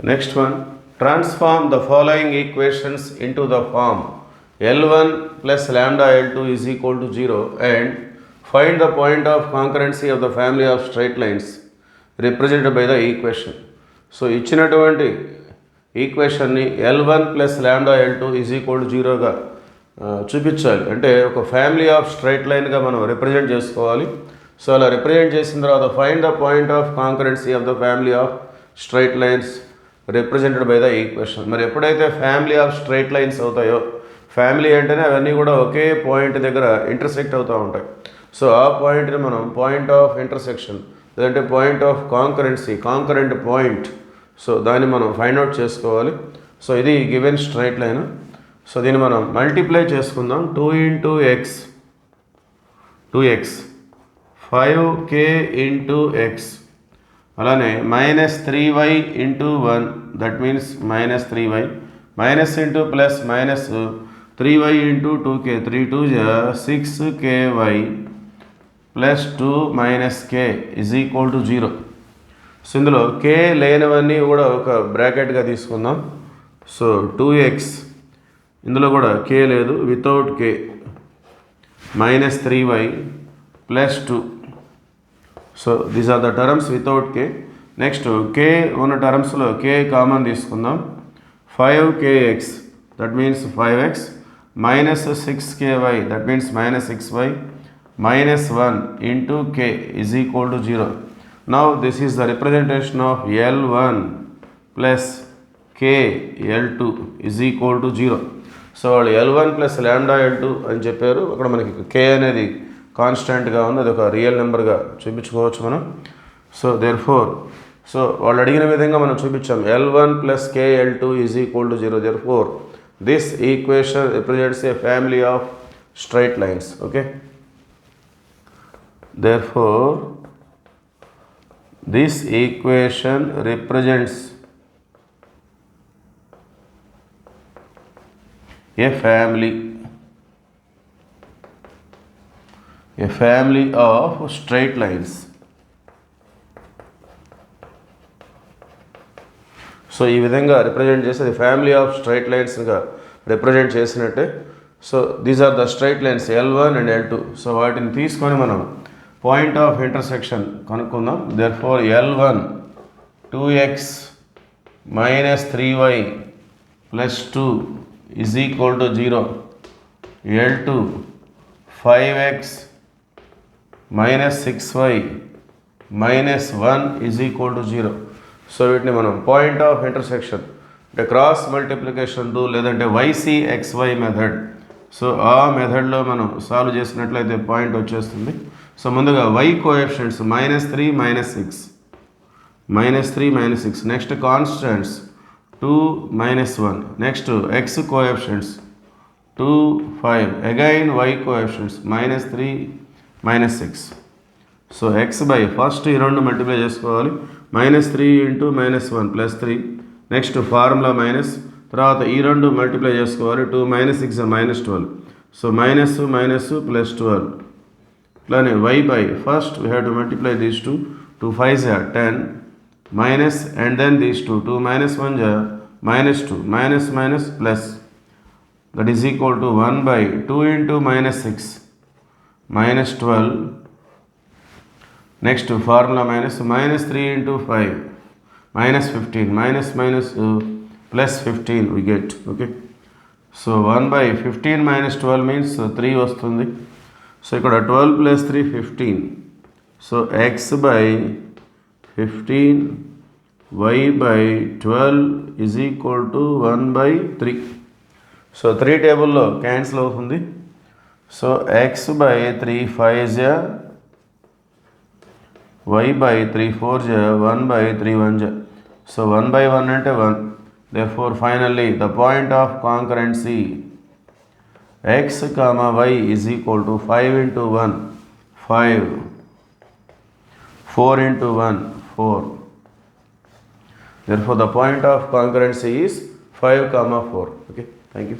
Next one, transform the following equations into the form L1 plus lambda L2 is equal to 0 and find the point of concurrency of the family of straight lines represented by the equation. So ఇచ్చినటువంటి ఈక్వేషన్ని L1 plus lambda L2 is equal to 0గా చూపించాలి. అంటే ఒక family of straight లైన్గా మనం represent చేసుకోవాలి. So అలా రిప్రజెంట్ చేసిన తర్వాత find the point of concurrency of the family of straight lines represented by the equation. మరి ఎప్పుడైతే ఫ్యామిలీ ఆఫ్ స్ట్రైట్ లైన్స్ అవుతాయో, ఫ్యామిలీ అంటేనే అవన్నీ కూడా ఒకే పాయింట్ దగ్గర ఇంటర్సెక్ట్ అవుతూ ఉంటాయి. సో ఆ పాయింట్ని మనం పాయింట్ ఆఫ్ ఇంటర్సెక్షన్ లేదంటే point of concurrency, concurrent point, so దాన్ని మనం ఫైండ్ అవుట్ చేసుకోవాలి. సో ఇది గివెన్ స్ట్రైట్ లైన్. సో దీన్ని మనం మల్టిప్లై చేసుకుందాం. 2 into X 2x 5k into X, అలానే -3y into 1 that means -3y, minus into plus minus 3y into 2k 3 2 6ky plus 2 minus k is equal to 0. So ఇందులో k లేనివన్నీ కూడా ఒక బ్రాకెట్గా తీసుకుందాం. So 2x, ఇందులో కూడా k లేదు, without k, -3y plus 2. So these are the terms without k. Next k ఉన్న టర్మ్స్లో k common తీసుకుందాం. 5kx that means 5x minus 6ky that means -6y minus 1 into k is equal to 0. Now this is the representation of L1 plus k L2 is equal to 0. So వాళ్ళు L1 plus lambda L2 అని చెప్పారు. అక్కడ మనకి k అనేది కాన్స్టెంట్గా ఉంది, అది ఒక రియల్ నెంబర్గా చూపించుకోవచ్చు మనం. సో దేర్ ఫోర్, సో వాళ్ళు అడిగిన విధంగా మనం చూపించాం. L1 plus k L2 is equal to 0. Therefore this equation represents a family of straight lines. Okay, therefore this equation represents a family of straight lines. So ఈ విధంగా represent చేసేది family of straight లైన్స్గా represent చేసినట్టే. So these are the straight lines L1 and L2. So వాటిని తీసుకొని మనం point of intersection కనుక్కుందాం. Therefore L1 2x minus 3y plus 2 is equal to 0. L2 5x minus 6y minus 1 is equal to 0. So వీటిని మనం point of intersection అంటే cross multiplication rule లేదంటే YCXY method, so ఆ మెథడ్లో మనం సాల్వ్ చేసినట్లయితే point వచ్చేస్తుంది. సో ముందుగా y coefficients -3 -6, next constants 2 -1, next x coefficients 2 5, again y coefficients -3 -6. So x by first ఈ రెండు మల్టిప్లై చేసుకోవాలి. -3 into -1 plus 3, next formula minus, తర్వాత ఈ రెండు మల్టిప్లై చేసుకోవాలి. 2 -6 -12, సో మైనస్ మైనస్ ప్లస్ 12. అలానే y by first we have to multiply these 2, 2 5s 10 minus and then these 2, 2 -1 -2 minus minus plus, that is equal to 1 by 2 into -6 -12, next formula minus -3 into 5 -15 minus minus plus 15 we get. Okay, so 1 by 15 -12 means 3 వస్తుంది. సో ఇక్కడ 12 plus 3 15. So x by 15 y by 12 is equal to 1 by 3. So 3 టేబుల్లో cancel అవుతుంది. So x by 3 5 y by 3 4 1 by 3 1. So 1 by 1 అంటే 1. therefore finally the point of concurrency x comma y is equal to 5 into 1 5, 4 into 1 4. therefore the point of concurrency is 5 comma 4. Okay, thank you.